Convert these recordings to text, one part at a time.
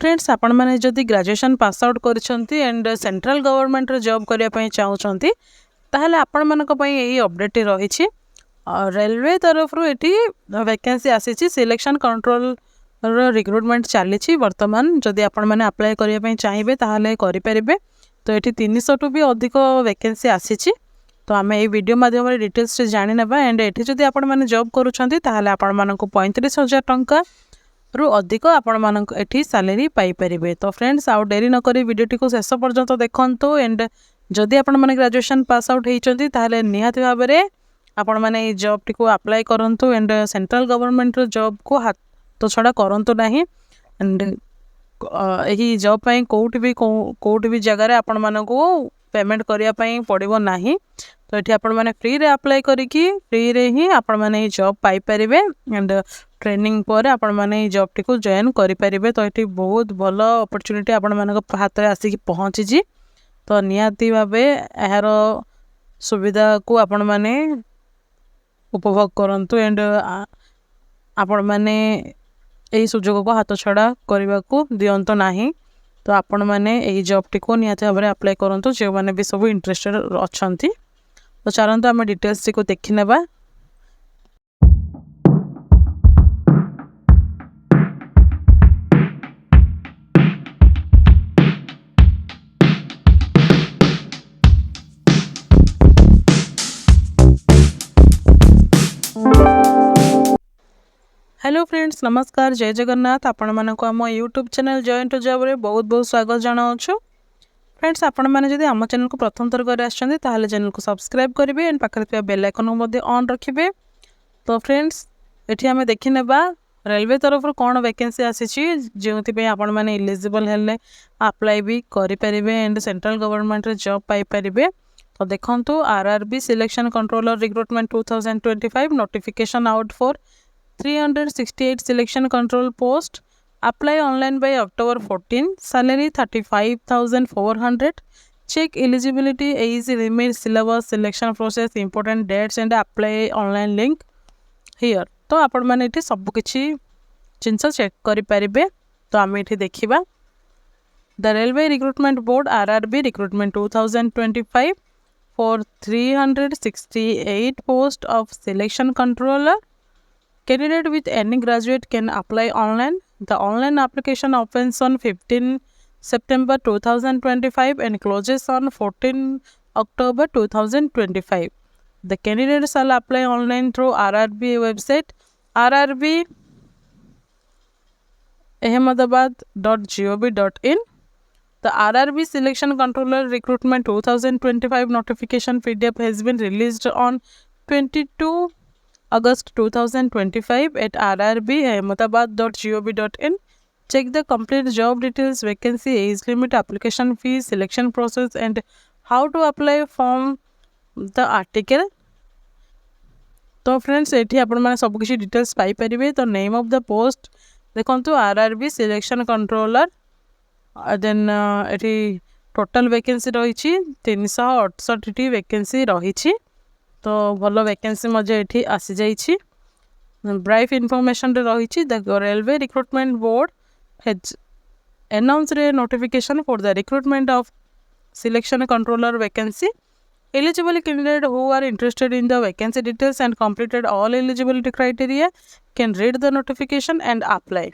Friends आपण मैंने जदि ग्रेजुएशन पास आउट करिसेंती एंड सेंट्रल गवर्नमेंट रो जॉब करिया पई चाहुचंती ताहले आपण मानक पई एही अपडेट रहिछि। रेलवे तरफ रो एठी वैकेंसी आसीछि सिलेक्शन कंट्रोल रो रिक्रुटमेंट चलीछि वर्तमान। जदि आपण माने अप्लाई करिया पई चाहिबे ताहले करि परिबे। तो एठी 300 टू भी अधिक वैकेंसी आसीछि। तो आमे ए वीडियो माध्यम रे डिटेल्स से जानि नेबा। एंड एठी जदि आपण माने जॉब करूछंती ताहले आपण मानक 35,000 टंका रु अधिक आपण मानक एठी सैलरी पाई परिबे। तो फ्रेंड्स आउ डेरी न करी वीडियोटी को शेष पर्यंत देखंतु। एंड जदि आपण माने ग्रेजुएशन पास आउट हेइचंती ताहले निहाती भाबरे आपण माने ए जॉब टी को अप्लाई करंतु। एंड सेंट्रल गवर्नमेंट रो जॉब को हाथ तो छड़ा करंतु नाही। एंड एही जॉब पई कोउट भी जगह रे आपण मानको पेमेंट करिया पई पड़िबो नाही। तो एठी आपण माने फ्री रे अप्लाई करिकी फ्री रे ही आपण माने जॉब पाई परिबे। एंड ट्रेनिंग पर आपण माने जॉब टी को जॉइन करि परिबे। तो एठी बहुत भलो अपॉर्चुनिटी आपण मानक हाथ रे आसी पहुंची जी। तो निहाती भाबे एहार सुविधा को आपण माने उपभोग करंतु। एंड आपण माने एही सुजोग को हाथ छड़ा करबा को दियंतो नाही। तो आपण माने एही जॉब टी को निहाती भाबरे अप्लाई करंतु जे माने भी सब इंटरेस्टेड अछंती। तो चलंतु आमे डिटेल्स को देखि नेबा। हेलो फ्रेंड्स नमस्कार जय जगन्नाथ। आपण मानक आम YouTube channel join to job रे बहुत बहुत स्वागत जनाऊँ। फ्रेंड्स आपण मैंने जब आम चैनल को प्रथम थर कर आछंती ताहले चैनल को सब्सक्राइब करेंगे एंड पाखरे थिबा बेल आइकन को मध्य ऑन रखिबे। तो फ्रेंड्स एठी आमे देखि नेबा रेलवे तरफ कौन वैकेंसी आसीछि जेउथि पे आपण माने एलिजिबल हेले अप्लाई भी करि परिबे एंड सेंट्रल गवर्नमेंट रे जॉब पाई परिबे। तो देखंतु RRB selection controller recruitment 2025 notification out for 368 selection control post. Apply online by October 14. Salary 35,400. Check eligibility, age limit, syllabus, selection process, important dates and apply online link here. तो आपण माने इठी सब किछि जिंस check करि परिबे। तो आमे इठी देखिबा the railway recruitment board RRB recruitment 2025 for 368 post of selection controller. Candidate with any graduate can apply online. The online application opens on 15 September 2025 and closes on 14 October 2025. The candidate shall apply online through RRB website rrb.ahmedabad.gov.in. The RRB Selection Controller Recruitment 2025 notification PDF has been released on 22 August 2025 at rrb.ahmedabad.gov.in. Check the complete job details, vacancy, age limit, application fees, selection process and how to apply from the article. तो friends एठी आपण माने सब किछि details पाई परिबे। तो name of the post देखंतु RRB selection controller. Then एठी टोटल वैकेंसी रहिछि 368 टी वैकेंसी रहिछि। तो भलो वैकेंसी मजे एठी आसी जाइछि। ब्राइफ इन्फॉर्मेशन रे रहिछि the railway recruitment board has announced a notification for the recruitment of selection controller vacancy. Eligible candidate who are interested in the vacancy details and completed all eligibility criteria can read the notification and apply.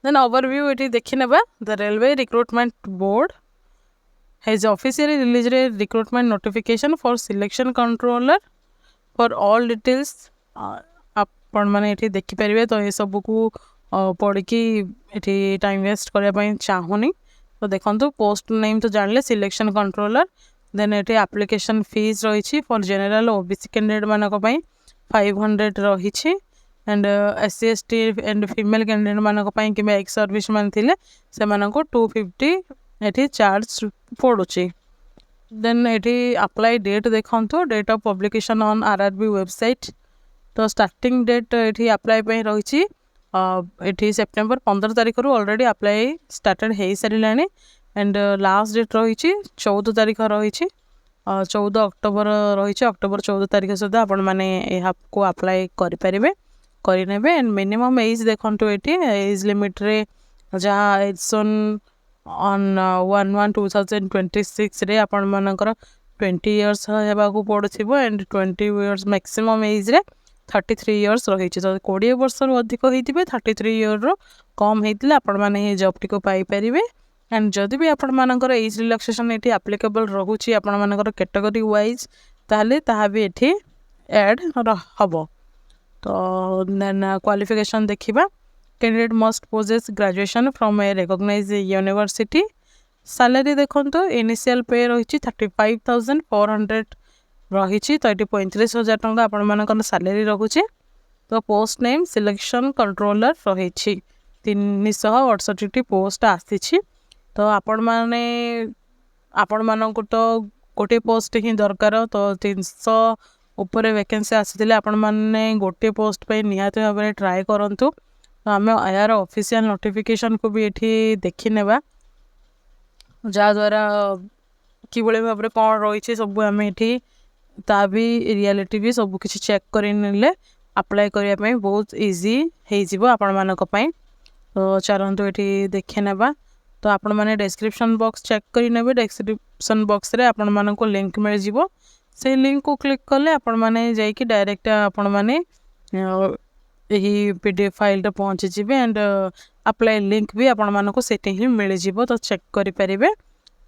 Then overview एठी देखि नेबा the railway recruitment board has officially released a recruitment notification for selection controller for all details. आपण माने एठी देखि परिबे। तो ए सब को पढ़ी की एठी टाइम वेस्ट करया पई चाहुनी। तो देखंतु पोस्ट नेम तो जानले सिलेक्शन कंट्रोलर। देन एठी एप्लीकेशन फीस रहिछि फॉर जनरल ओबीसी कैंडिडेट मानक पई 500 रहिछि and SC ST and female candidate मानक पई कि एक्स सर्विस मान थिले से मानको 250 एठी चार्ज पड़ुछि। देन एठी अप्लाई डेट देखंतु date of publication on RRB website. तो स्टार्टिंग डेट एठी अप्लाई पे रहिछि एठी सेप्टेम्बर 15 तारिख रु ऑलरेडी अप्लाई स्टार्टेड हे सारिलानी। एंड लास्ट डेट रहिछि 14 तारिख रहिछि 14 अक्टोबर रहिछि। अक्टोबर 14 तारिख सुधा आपण माने एहा को अप्लाई करि परिबे करि नेबे। एंड मिनिमम एज देखंतु एठी एज लिमिट रे जहाँ एडसन ऑन 1/1/2026 रे आपण मानकर 20 इयर्स हेबाकू पड़ो एंड 20 इयर्स मैक्सिमम एज रे 33 इयर्स रही तो 20 वर्ष अधिक होते 33 इयर रो कम होते आपण मैंने ये जॉब टी को पाई परिवे एंड जदि भी आपण मानकर एज रिलैक्सेशन ये एप्लिकेबल रोचे आपण मानकर कैटेगरी वाइज ताहले ताहा भी ये ऐड हम तो देन क्वालिफिकेशन देखिबा candidate must possess graduation from a recognised university salary देखो इनिशियल पे रही 35,400 रही तो ये 35,000 टंका आपण मानकर सैलरी रोचे तो पोस्ट नेम सिलेक्शन कंट्रोलर रही 368 पोस्ट आसी तो आपण माने आपण मानक तो गोटे पोस्ट ही दरकार तो 300 ऊपर वैकेंसी आसी आपण माने गोटे पोस्ट पे निहाती भाव में ट्राए करूँ तो आम यार ऑफिशियल नोटिफिकेशन को भी ये देखी नेबा जहाँद्वारा किभली भाव में कौन रही सब आम ये ता भी रियलिटी भी सब किसी चेक करने अप्लाई करने बहुत इजी हो आपण मानक तो चलतु ये देखी नेबा तो आपण मैंने डिस्क्रिप्शन बॉक्स चेक करेंगे डिस्क्रिप्शन बॉक्स रे आपण मानक लिंक मिल जाव से लिंक को क्लिक कले आपण मैंने जाकि डायरेक्ट आपण मैंने यही पीडीएफ फाइल रे पहुँची जी एंड अप्लाई लिंक भी आपण मानक सेठी ही मिल जाव तो चेक करें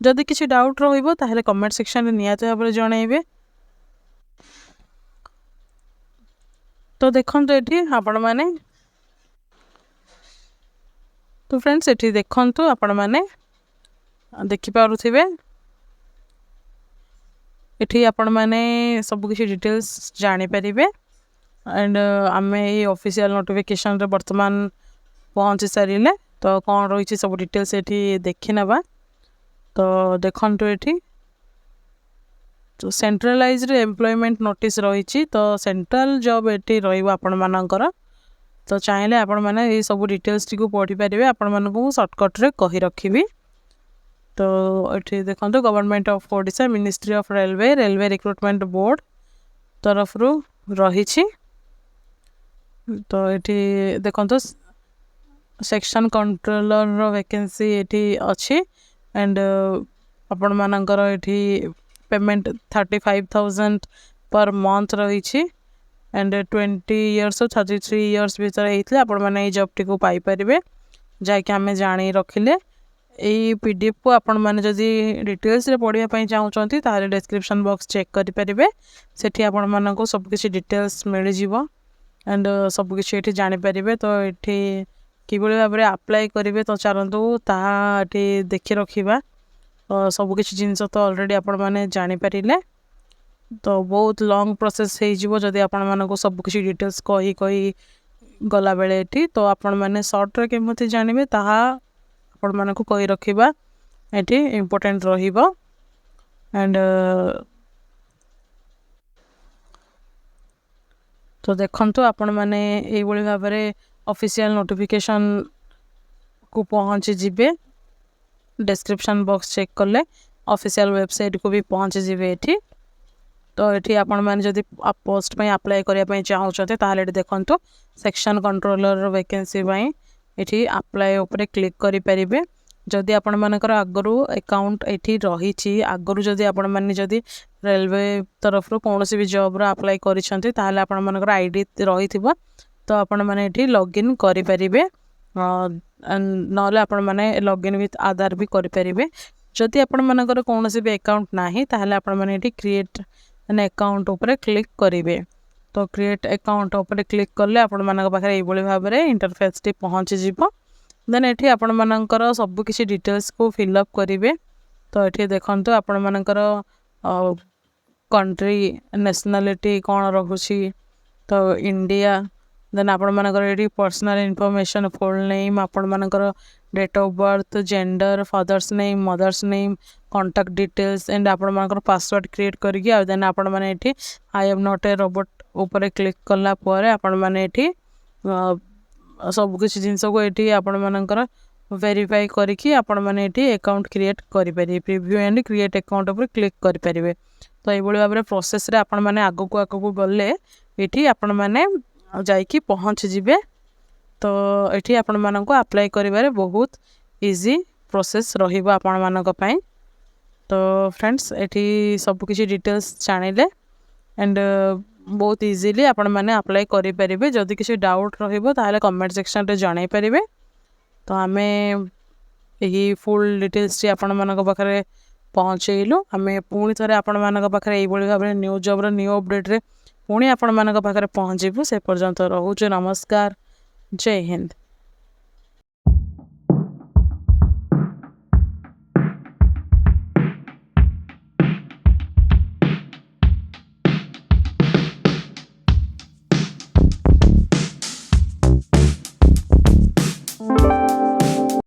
जदि किसी डाउट रहिबो ताहले कमेंट सेक्शन रे नियात भाव में जनइबे तो देखो ये आपण मैंने तो फ्रेंड्स ये देखु आपण मैंने देखिपे ये आपण मैंने सब किसी डिटेल्स जानीपर एंड आम ये ऑफिशियल नोटिफिकेशन रे वर्तमान पहुँची सारे तो कौन रही सब डिटेल्स ये देखी नेबा तो देखो ये तो सेंट्रलाइज्ड एम्प्लॉयमेंट नोटिस रही तो सेंट्रल जॉब ये रही मानकर तो चाहिए आपण मैंने ये सब डिटेल्स टी को पढ़ी पारे आपण मानक सर्टकट रे कही रखी तो ये देखो government of Odisha ministry of railway recruitment board तरफ रही तो ये देखो सेक्शन कंट्रोलर वैकेंसी ये अच्छी एंड आपण मानकर ये पेमेंट 35,000 पर मंथ रही एंड 20 इयर्स 33 इयर्स भीतर होते आपण मैंने ये जॉब टी को पाई परिवे जहाँकि आम जानी रखिले यही पीडीएफ को आपण मैंने जदि डिटेल्स रे पढ़ाई चाहूँगी ताहले डिस्क्रिप्शन बॉक्स चेक करें सेठी आपण मानक सब किसी डिटेल्स मिल जाव एंड सब किसी ये जानीपर तो ये किभली भाव में अप्लाई करेंगे तो चलतु ताहा देखी रखा सब किसी जिनस तो ऑलरेडी आपण मैंने जानीपर तो बहुत लॉन्ग प्रोसेस हो जदि आपण मानक सब किसी डिटेल्स कही कही गला बेले ये तो आपण मैंने सर्ट रे केमती जानवे ताहा आपण मानक कही रखा ये इम्पोर्टेंट रहिबो एंड तो देखंतु आपण मैंने ये भाव में ऑफिशियल नोटिफिकेशन को पहुँची जीवे डिस्क्रिप्शन बॉक्स चेक कले ऑफिशियल वेबसाइट को भी पहुँची जीवे ये तो ये आपण मैंने जदि पोस्ट पे अप्लाई करने चाहते ताहले देखंतु सेक्शन कंट्रोलर वैकेंसी ये अप्लाई उपर क्लिक करें जदि आपण मानकर आगरू अकाउंट ये रही आगरू जदि आपण मैंने जदि रेलवे तरफ कौन भी जॉब रो अप्लाई करिसेंती ताहले आपण मानकर आईडी रही तो आपण मैंने ये लॉगिन करें नॉले आपण मैंने लॉगिन विथ आधार भी करें जदि आपण मानकर कौन भी अकाउंट नाही ताहले आपण मैंने ये क्रिएट एन अकाउंट उपर क्लिक करेंगे तो क्रिएट अकाउंट उपर क्लिक कले आपण मानक पाखे ये भाव में इंटरफेस टी पहुँची जीव देन ये आपण मानकर सब किसी डिटेल्स को फिलअप करेंगे तो ये देखो आपण मानकर कंट्री नेशनलिटी कौन रोचे तो इंडिया देन आपण मानकर ये पर्सनल इनफॉरमेशन फुल नेम आपण मानकर date of birth gender father's name mother's name contact details and आपण मानकर पासवर्ड क्रिएट करके आ देन आपण माने ये I am not a robot ऊपर क्लिक कला आपण माने ये सब किसी जिनस को ये आपण मानकर वेरीफाई करके आपण माने ये अकाउंट क्रिएट करें प्रीव्यू एंड क्रिएट अकाउंट ऊपर क्लिक करें तो ये भाव में प्रोसेस रे आपण माने आगो को गले ये आपण माने जाइकी पहुँच जीवे तो ये आपण मानक अप्लाई करिबारे बहुत इजी प्रोसेस रहिबो आपण मानक पई। तो फ्रेंड्स ये सब किसी डिटेल्स जानिले एंड बहुत इजीली आपण माने अप्लाई करि परिबे। जदि किसी डाउट रहिबो ताले कमेंट सेक्शन रे जणाई परिबे। तो आमे यही फुल डिटेल्स आपण मानक पाखरे पहुँचेलु। आमे पुणी थरे आपण मानक पाखरे एई बोली भाबरे न्यू जॉब रो न्यू अपडेट रे पुणी आपण मानक पाखरे पहुँचबु। से पर्यंत रहूछु, नमस्कार, जय हिंद।